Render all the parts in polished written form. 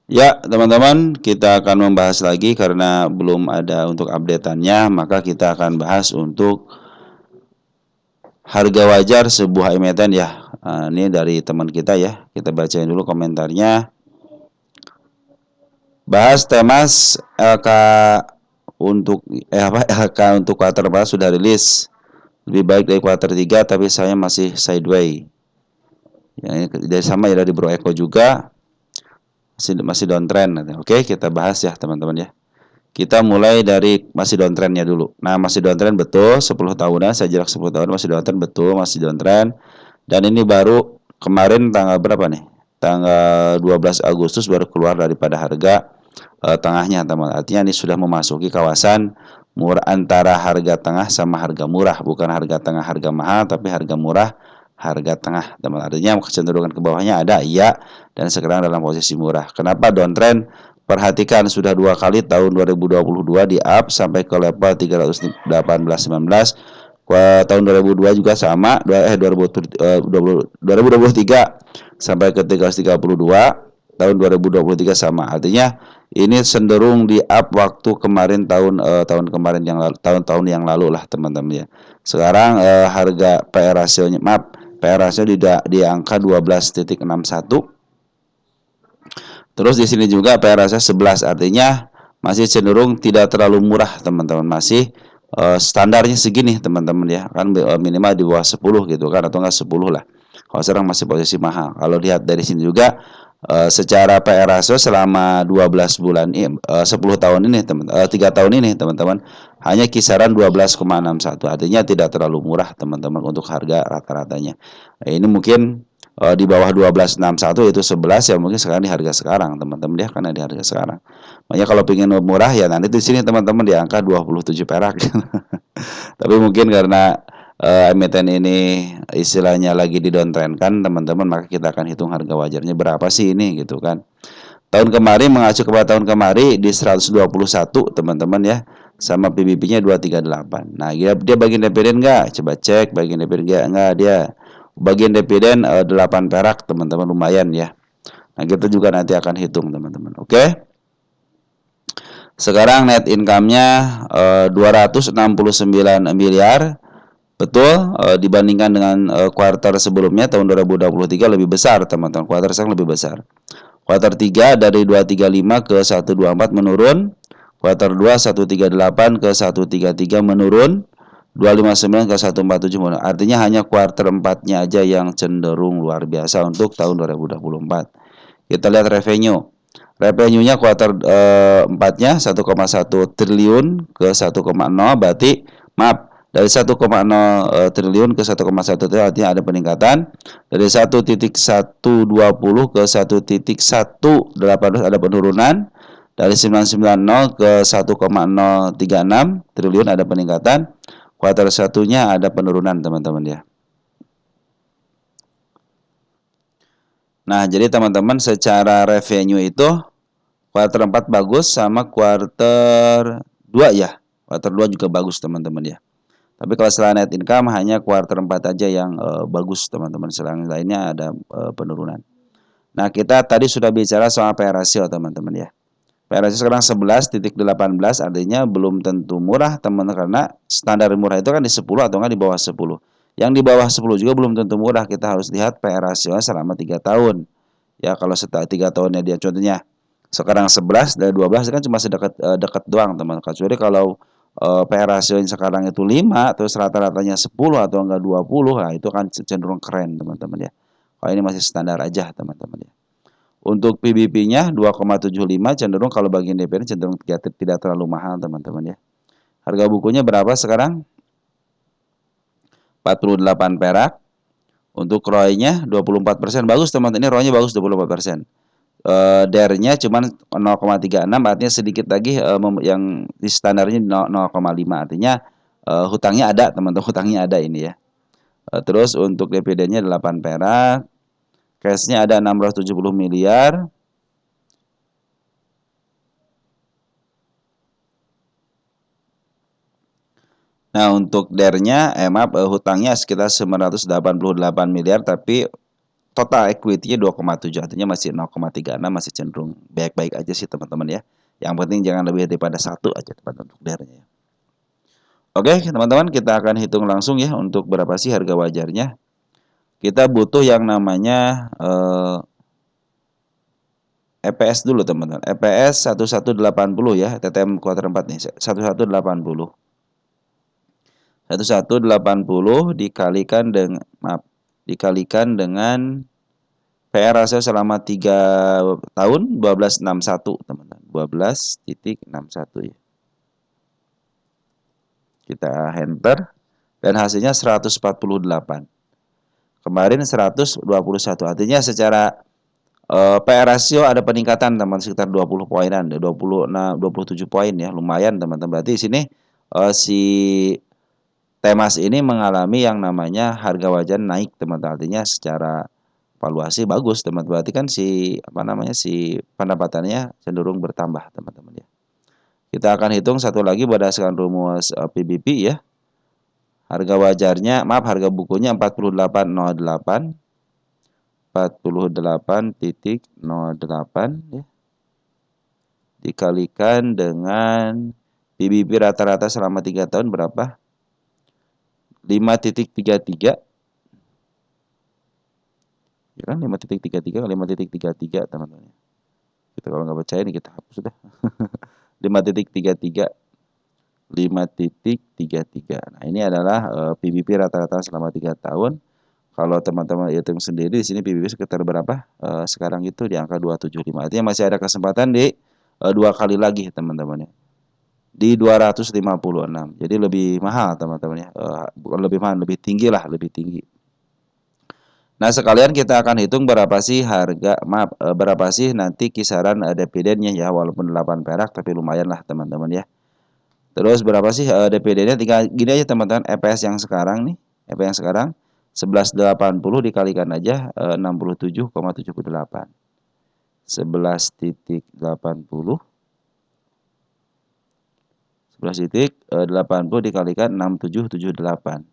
Ya, teman-teman, kita akan membahas lagi karena belum ada untuk update-annya, maka kita akan bahas untuk harga wajar sebuah emiten ya. Ini dari teman kita ya. Kita bacain dulu komentarnya. Bahas temas LK untuk LK untuk kuartal 4 sudah rilis. Lebih baik dari kuartal 3 tapi saya masih sideways. Ya, ini dari sama ya dari Bro Eko juga masih downtrend. Oke, kita bahas ya teman-teman ya. Kita mulai dari masih downtrendnya dulu. Nah, masih downtrend betul 10 tahunan, saya jarak 10 tahun masih downtrend betul, masih downtrend. Dan ini baru kemarin tanggal berapa nih? Tanggal 12 Agustus baru keluar daripada harga tengahnya, teman. Artinya ini sudah memasuki kawasan murah antara harga tengah sama harga murah, bukan harga tengah harga mahal, tapi harga murah harga tengah, teman. Artinya kecenderungan ke bawahnya ada, iya, dan sekarang dalam posisi murah. Kenapa downtrend? Perhatikan sudah 2 kali tahun 2022 di up sampai ke level 318-19. Tahun 2002 juga sama, 2023 sampai ke 332, tahun 2023 sama. Artinya ini cenderung di up waktu kemarin tahun kemarin yang lalu, tahun-tahun yang lalu lah teman-teman ya. Sekarang harga PR ratio-nya, maaf, PR ratio di angka 12.61. Terus di sini juga PR ratio 11, artinya masih cenderung tidak terlalu murah teman-teman, masih standarnya segini teman-teman ya, kan minimal di bawah 10 gitu kan, atau enggak 10 lah. Kalau sekarang masih posisi mahal. Kalau lihat dari sini juga secara PR ratio selama 12 bulan ini 10 tahun ini 3 tahun ini teman-teman hanya kisaran 12,61. Artinya tidak terlalu murah teman-teman untuk harga rata-ratanya. Ini mungkin di bawah 12,61 itu 11 ya, mungkin sekarang di harga sekarang teman-teman ya, karena di harga sekarang. Makanya kalau pengen murah ya nanti di sini teman-teman di angka 27 perak. Tapi mungkin karena emiten ini istilahnya lagi di downtrend kan teman-teman, maka kita akan hitung harga wajarnya berapa sih ini gitu kan. Tahun kemarin mengacu kepada tahun kemarin di 121 teman-teman ya, sama PBB-nya 238. Nah, dia bagian dividen enggak? Coba cek bagian dividen enggak dia. Bagian dividen 8 perak teman-teman, lumayan ya. Nah, kita juga nanti akan hitung teman-teman. Oke. Sekarang net income-nya 269 miliar. Betul, dibandingkan dengan kuartal sebelumnya tahun 2023 lebih besar teman-teman. Kuartal sekarang lebih besar. Kuartal 3 dari 235 ke 124 menurun. Kuartal 2 138 ke 133 menurun. 259 ke 147 menurun. Artinya hanya kuartal 4-nya aja yang cenderung luar biasa untuk tahun 2024. Kita lihat revenue. Revenue-nya kuartal 4-nya 1,1 triliun ke 1,0, berarti maaf, dari 1,0 triliun ke 1,1 triliun, artinya ada peningkatan. Dari 1.120 ke 1.118 ada penurunan. Dari 990 ke 1,036 triliun ada peningkatan. Kuartal satunya ada penurunan teman-teman ya. Nah, jadi teman-teman secara revenue itu kuartal 4 bagus sama kuartal 2 ya. Kuartal 2 juga bagus teman-teman ya. Tapi kalau setelah net income hanya kuartal 4 aja yang bagus teman-teman. Selain lainnya ada penurunan. Nah, kita tadi sudah bicara soal PR ratio teman-teman ya. PR ratio sekarang 11.18, artinya belum tentu murah teman-teman, karena standar murah itu kan di 10 atau enggak di bawah 10. Yang di bawah 10 juga belum tentu murah. Kita harus lihat PR ratio selama 3 tahun. Ya, kalau setelah 3 tahunnya dia contohnya sekarang 11 dari 12 kan cuma sedekat dekat doang teman. Kecuali kalau PR rasio sekarang itu 5 terus rata-ratanya 10 atau enggak 20, nah itu kan cenderung keren teman-teman ya. Kalau ini masih standar aja teman-teman ya. Untuk PBB-nya 2,75 cenderung kalau bagian DPR cenderung tidak terlalu mahal teman-teman ya. Harga bukunya berapa sekarang? 48 perak. Untuk ROI-nya 24%. Bagus teman-teman, ini ROI-nya bagus 24%. DER-nya cuma 0,36, artinya sedikit lagi yang di standarnya 0,5, artinya hutangnya ada teman-teman, hutangnya ada ini ya. Terus untuk dividennya 8 perak, cash-nya ada 670 miliar. Nah, untuk DER-nya maaf, hutangnya sekitar 988 miliar, tapi total equity-nya 2,7, artinya masih 0,36, masih cenderung baik-baik aja sih teman-teman ya. Yang penting jangan lebih daripada 1 aja teman-teman untuk DR-nya. Oke, teman-teman, kita akan hitung langsung ya untuk berapa sih harga wajarnya. Kita butuh yang namanya EPS dulu teman-teman. EPS 1180 ya, TTM kuartal 4 nih, 1180. 1180 dikalikan dengan PR rasio selama 3 tahun 12,61 teman-teman. 12,61 ya. Kita enter dan hasilnya 148. Kemarin 121. Artinya secara PR rasio ada peningkatan teman sekitar 20 poinan, 27 poin ya, lumayan teman-teman. Berarti di sini si Temas ini mengalami yang namanya harga wajar naik teman-teman. Artinya secara valuasi bagus teman-teman. Berarti kan si pendapatannya cenderung bertambah teman-teman ya. Kita akan hitung satu lagi berdasarkan rumus PBB ya. Harga wajarnya, harga bukunya 4808 48.08 ya. Dikalikan dengan PBB rata-rata selama 3 tahun berapa? 5.33. Ya kan 5.33 kali 5.33 teman-teman. Kita kalau nggak percaya ini kita hapus sudah. 5.33. 5.33. Nah, ini adalah PBB rata-rata selama 3 tahun. Kalau teman-teman hitung sendiri di sini PBB sekitar berapa? Sekarang itu di angka 275. Artinya masih ada kesempatan di 2 kali lagi teman-teman ya. Di 256. Jadi lebih mahal teman-teman ya. Bukan lebih mahal, lebih tinggi lah, lebih tinggi. Nah, sekalian kita akan hitung berapa sih berapa sih nanti kisaran dividennya ya, walaupun 8 perak tapi lumayan lah teman-teman ya. Terus berapa sih DPD-nya? Tinggal gini aja teman-teman, EPS yang sekarang nih, EPS yang sekarang 1180 dikalikan aja 67,78. 11.80 11.80 dikalikan 6778.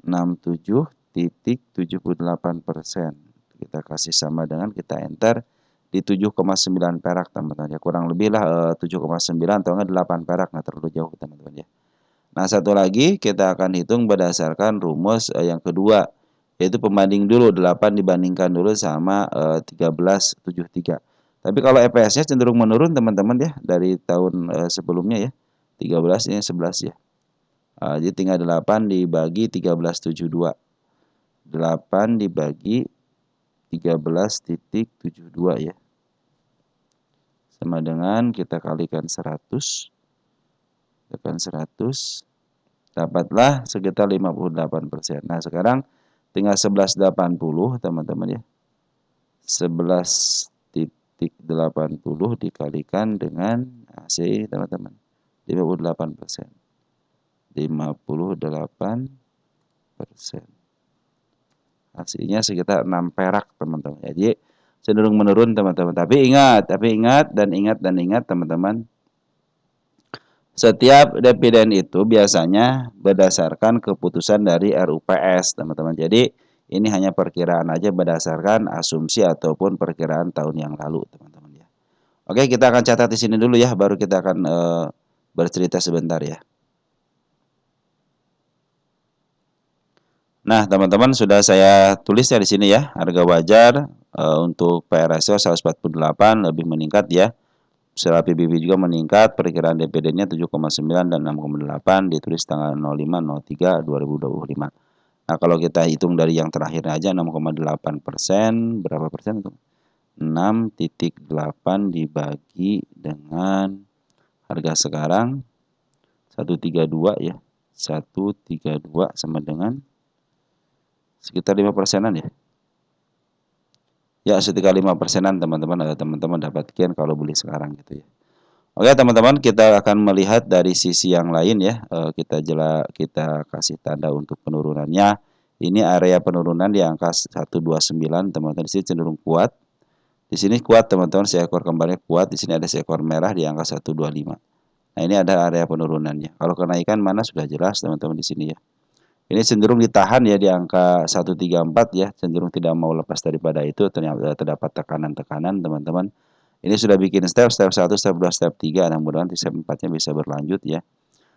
67,78%. Kita kasih sama dengan kita enter di 7,9 perak teman-teman ya, kurang lebih lah 7,9 atau enggak 8 perak, nggak terlalu jauh teman-teman ya. Nah, satu lagi kita akan hitung berdasarkan rumus yang kedua, yaitu pembanding dulu 8 dibandingkan dulu sama 1373. Tapi kalau EPS-nya cenderung menurun teman-teman ya dari tahun sebelumnya ya. 13 ini 11 ya. Jadi tinggal 8 dibagi 1372. 8 dibagi 13.72 ya. Sama dengan kita kalikan 100. Tekan 100. Dapatlah sekitar 58%. Nah, sekarang tinggal 1180 teman-teman ya. 11.80 dikalikan dengan AC teman-teman. 58%. 58%. Hasilnya sekitar 6 perak teman-teman. Jadi cenderung menurun teman-teman. Tapi ingat teman-teman. Setiap dividen itu biasanya berdasarkan keputusan dari RUPS teman-teman. Jadi ini hanya perkiraan aja berdasarkan asumsi ataupun perkiraan tahun yang lalu teman-teman ya. Oke, kita akan catat di sini dulu ya, baru kita akan bercerita sebentar ya. Nah, teman-teman sudah saya tulis ya di sini ya, harga wajar untuk PR ratio 148 lebih meningkat ya. Setelah PBB juga meningkat, perkiraan DPD-nya 7,9 dan 6,8 ditulis tanggal 05/03/2025. Nah, kalau kita hitung dari yang terakhir aja 6,8%, berapa persen itu? 6,8 dibagi dengan harga sekarang 132 ya. 132 sama dengan sekitar 5%-an ya. Ya, sekitar 5%-an teman-teman, teman-teman dapatkan kalau beli sekarang gitu ya. Oke teman-teman, kita akan melihat dari sisi yang lain ya. Kita kasih tanda untuk penurunannya. Ini area penurunan di angka 129 teman-teman. Di sini cenderung kuat. Di sini kuat teman-teman, seekor kembarnya kuat. Di sini ada seekor merah di angka 125. Nah, ini ada area penurunannya. Kalau kenaikan mana sudah jelas teman-teman di sini ya. Ini cenderung ditahan ya di angka 134 ya, cenderung tidak mau lepas daripada itu, ternyata terdapat tekanan-tekanan teman-teman. Ini sudah bikin step 1, step 2, step 3, nah mudah-mudahan di step 4-nya bisa berlanjut ya.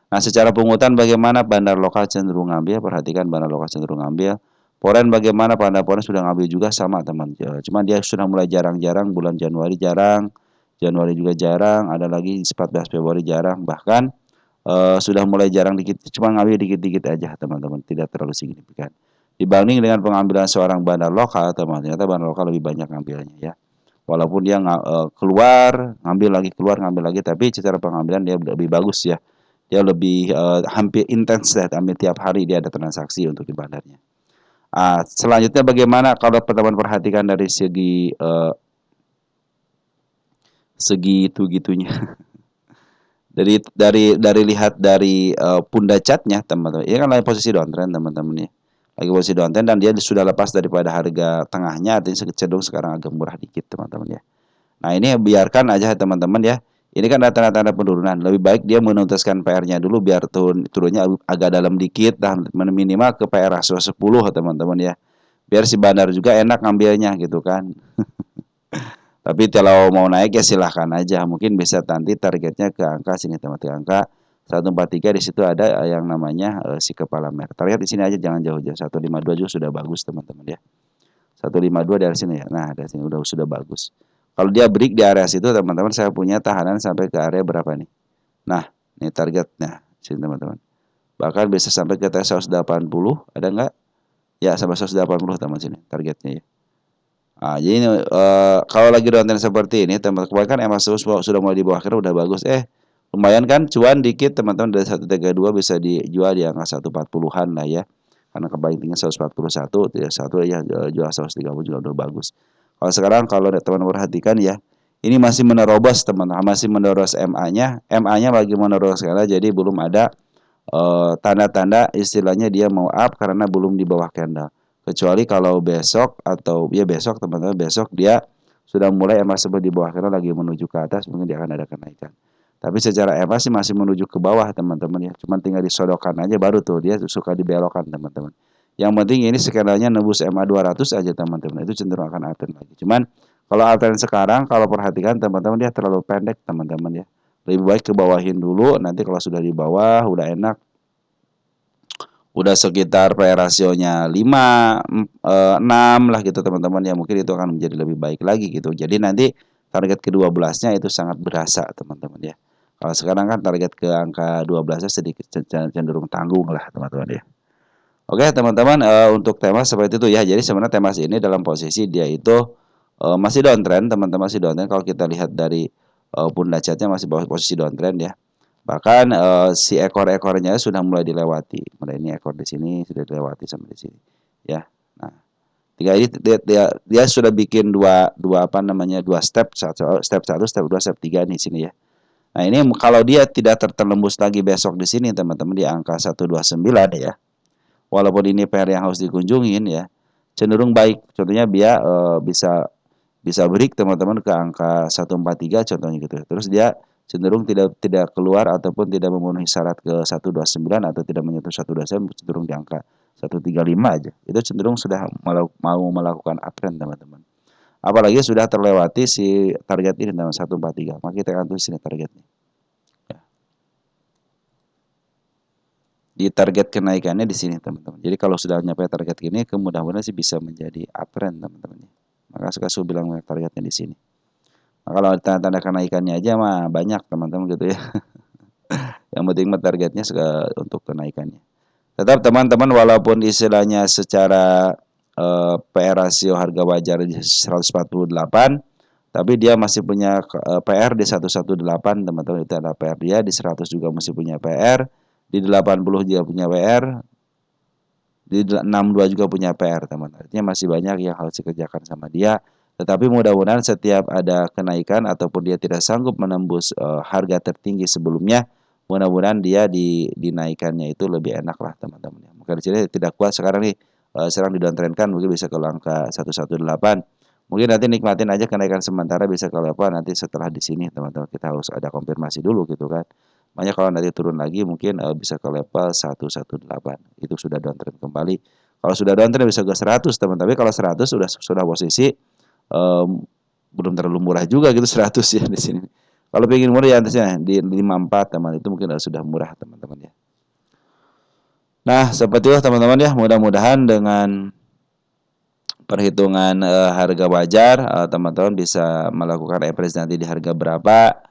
Nah, secara pungutan bagaimana bandar lokal cenderung ngambil, perhatikan bandar lokal cenderung ngambil. Foreign bagaimana, bandar foreign sudah ngambil juga sama teman. Cuma dia sudah mulai jarang-jarang, bulan Januari jarang, Januari juga jarang, ada lagi 14 Februari jarang, bahkan sudah mulai jarang dikit, cuma ngambil dikit-dikit aja teman-teman, tidak terlalu signifikan. Dibanding dengan pengambilan seorang bandar lokal, teman, ternyata bandar lokal lebih banyak ngambilnya ya. Walaupun dia keluar, ngambil lagi, keluar, ngambil lagi, tapi secara pengambilan dia lebih bagus ya. Dia lebih hampir intens ya, hampir tiap hari dia ada transaksi untuk di bandarnya. Selanjutnya bagaimana kalau teman perhatikan dari segi itu gitunya. Dari lihat dari pundak catnya teman-teman, ini kan lagi posisi downtrend teman-teman ya, lagi posisi downtrend dan dia sudah lepas daripada harga tengahnya, artinya cenderung sekarang agak murah dikit teman-teman ya. Nah ini biarkan aja teman-teman ya, ini kan ada tanda-tanda penurunan, lebih baik dia menuntaskan PR-nya dulu biar turunnya agak dalam dikit dan minimal ke PR ratio 10 teman-teman ya, biar si bandar juga enak ngambilnya gitu kan. Tapi kalau mau naik ya silahkan aja. Mungkin bisa nanti targetnya ke angka sini teman, ke angka 143, di situ ada yang namanya si kepala merah. Target di sini aja, jangan jauh-jauh. 152 juga sudah bagus teman-teman ya. 152 dari sini ya. Nah, dari sini sudah bagus. Kalau dia break di area situ teman-teman, saya punya tahanan sampai ke area berapa nih? Nah, ini targetnya sini teman-teman. Bahkan bisa sampai ke 180, ada nggak? Ya, sampai 180 teman sini targetnya ya. Jadi kalau lagi downtrend seperti ini, teman teman kan emas sudah mulai di bawah akhirnya udah bagus. Lumayan kan cuan dikit teman-teman, dari 132 bisa dijual di angka 140-an lah ya. Karena kebaik tinggi 141, tidak satu ya jual 130 juga udah bagus. Kalau sekarang kalau teman perhatikan ya, ini masih menerobos teman-teman, masih menerobos MA-nya. MA-nya lagi menerobos karena jadi belum ada tanda-tanda istilahnya dia mau up karena belum di bawah candle. Kecuali kalau besok atau ya besok teman-teman, besok dia sudah mulai EMA di bawah karena lagi menuju ke atas, mungkin dia akan ada kenaikan. Tapi secara EMA sih masih menuju ke bawah teman-teman ya. Cuman tinggal disodokkan aja baru tuh dia suka dibelokkan teman-teman. Yang penting ini sekiranya nebus EMA 200 aja teman-teman. Itu cenderung akan uptrend lagi. Cuman kalau uptrend sekarang kalau perhatikan teman-teman dia terlalu pendek teman-teman ya. Lebih baik ke bawahin dulu, nanti kalau sudah di bawah udah enak, udah sekitar PR rasionya 5, 6 lah gitu teman-teman ya, mungkin itu akan menjadi lebih baik lagi gitu. Jadi nanti target ke-12-nya itu sangat berasa teman-teman ya. Kalau sekarang kan target ke angka 12-nya sedikit cenderung tanggung lah teman-teman ya. Oke teman-teman, untuk tema seperti itu ya. Jadi sebenarnya tema ini dalam posisi dia itu masih downtrend teman-teman, masih downtrend. Kalau kita lihat dari pundak chartnya masih bawah posisi downtrend ya. Bahkan si ekor-ekornya sudah mulai dilewati. Mulai ini ekor di sini sudah dilewati sampai di sini. Ya. Nah, tinggal ini dia sudah bikin dua apa namanya? Dua step, step 1, step 2, step 3 di sini ya. Nah, ini kalau dia tidak tertembus lagi besok di sini teman-teman di angka 129 ya. Walaupun ini PR yang harus dikunjungin ya, cenderung baik. Contohnya dia bisa break teman-teman ke angka 143 contohnya gitu. Terus dia cenderung tidak keluar ataupun tidak memenuhi syarat ke 129 atau tidak menyentuh 129, cenderung di angka 135 aja. Itu cenderung sudah mau melakukan uptrend teman-teman. Apalagi sudah terlewati si target ini dalam 143. Maka kita akan tulis sini targetnya. Ya. Di target kenaikannya di sini teman-teman. Jadi kalau sudah nyampe target ini, mudah-mudahan sih bisa menjadi uptrend teman-teman. Maka saya bilang targetnya di sini. Nah, kalau tanda-tanda kenaikannya aja mah banyak teman-teman gitu ya. Yang penting targetnya untuk kenaikannya. Tetap teman-teman walaupun istilahnya secara PR rasio harga wajar di 148, tapi dia masih punya PR di 118 teman-teman, itu ada PR dia di 100 juga masih punya PR, di 80 juga punya PR, di 62 juga punya PR teman-teman. Artinya masih banyak yang harus dikerjakan sama dia. Tetapi mudah-mudahan setiap ada kenaikan ataupun dia tidak sanggup menembus harga tertinggi sebelumnya, mudah-mudahan dia dinaikannya itu lebih enak lah teman-teman. Mungkin di sini tidak kuat sekarang nih, sedang didowntrendkan, mungkin bisa ke angka 118. Mungkin nanti nikmatin aja kenaikan sementara, bisa kalau apa nanti setelah di sini teman-teman, kita harus ada konfirmasi dulu gitu kan. Makanya kalau nanti turun lagi mungkin bisa ke level 118. Itu sudah downtrend kembali. Kalau sudah downtrend bisa ke 100 teman. Tapi kalau 100 sudah posisi um, belum terlalu murah juga gitu 100 ya di sini. Kalau pengen murah ya atasnya di 54 teman itu mungkin sudah murah teman-teman ya. Nah, seperti itu teman-teman ya. Mudah-mudahan dengan perhitungan harga wajar teman-teman bisa melakukan average nanti di harga berapa.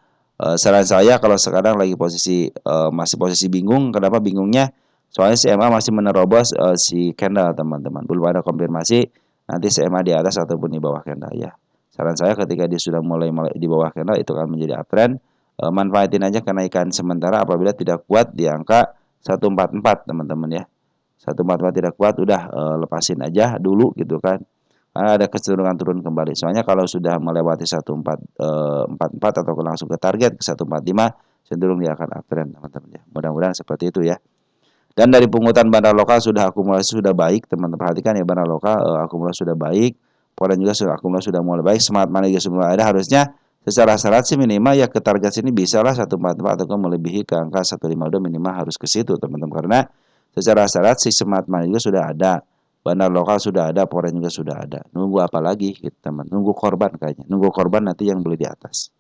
Saran saya kalau sekarang lagi masih posisi bingung, kenapa bingungnya? Soalnya CMA masih menerobos si candle teman-teman. Belum ada konfirmasi nanti CMA di atas ataupun di bawah candle ya. Saran saya ketika dia sudah mulai di bawah candle itu akan menjadi uptrend. Manfaatin aja kenaikan sementara apabila tidak kuat di angka 144 teman-teman ya. 144 tidak kuat udah lepasin aja dulu gitu kan. Karena ada kecenderungan turun kembali. Soalnya kalau sudah melewati 1444 atau langsung ke target ke 145 cenderung dia akan uptrend teman-teman ya. Mudah-mudahan seperti itu ya. Dan dari pungutan bandar lokal sudah akumulasi sudah baik, teman-teman perhatikan ya bandar lokal akumulasi sudah baik, poren juga sudah akumulasi sudah mulai baik, smart money juga sudah mulai ada harusnya secara syarat sih minimal ya ke target sini bisa lah 144 atau melebihi ke angka 152 minimal harus ke situ teman-teman karena secara syarat si smart money juga sudah ada, bandar lokal sudah ada, poren juga sudah ada. Nunggu apa lagi gitu teman? Nunggu korban kayaknya. Nunggu korban nanti yang beli di atas.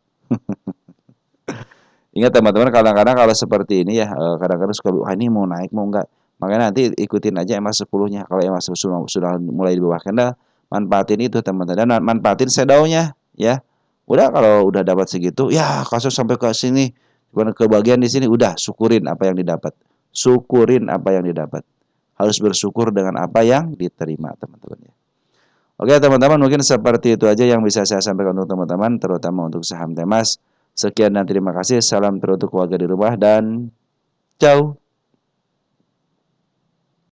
Ingat teman-teman kadang-kadang kalau seperti ini ya kadang-kadang suka wah ini mau naik mau enggak. Makanya nanti ikutin aja EMA 10-nya. Kalau EMA 10 sudah mulai di bawah candle, manfaatin itu teman-teman. Dan manfaatin shadow-nya ya. Udah kalau udah dapat segitu, ya kasus sampai ke sini, ke bagian di sini udah syukurin apa yang didapat. Syukurin apa yang didapat. Harus bersyukur dengan apa yang diterima teman-teman ya. Oke teman-teman mungkin seperti itu aja yang bisa saya sampaikan untuk teman-teman terutama untuk saham Temas. Sekian dan terima kasih. Salam teruntuk keluarga di rumah dan ciao.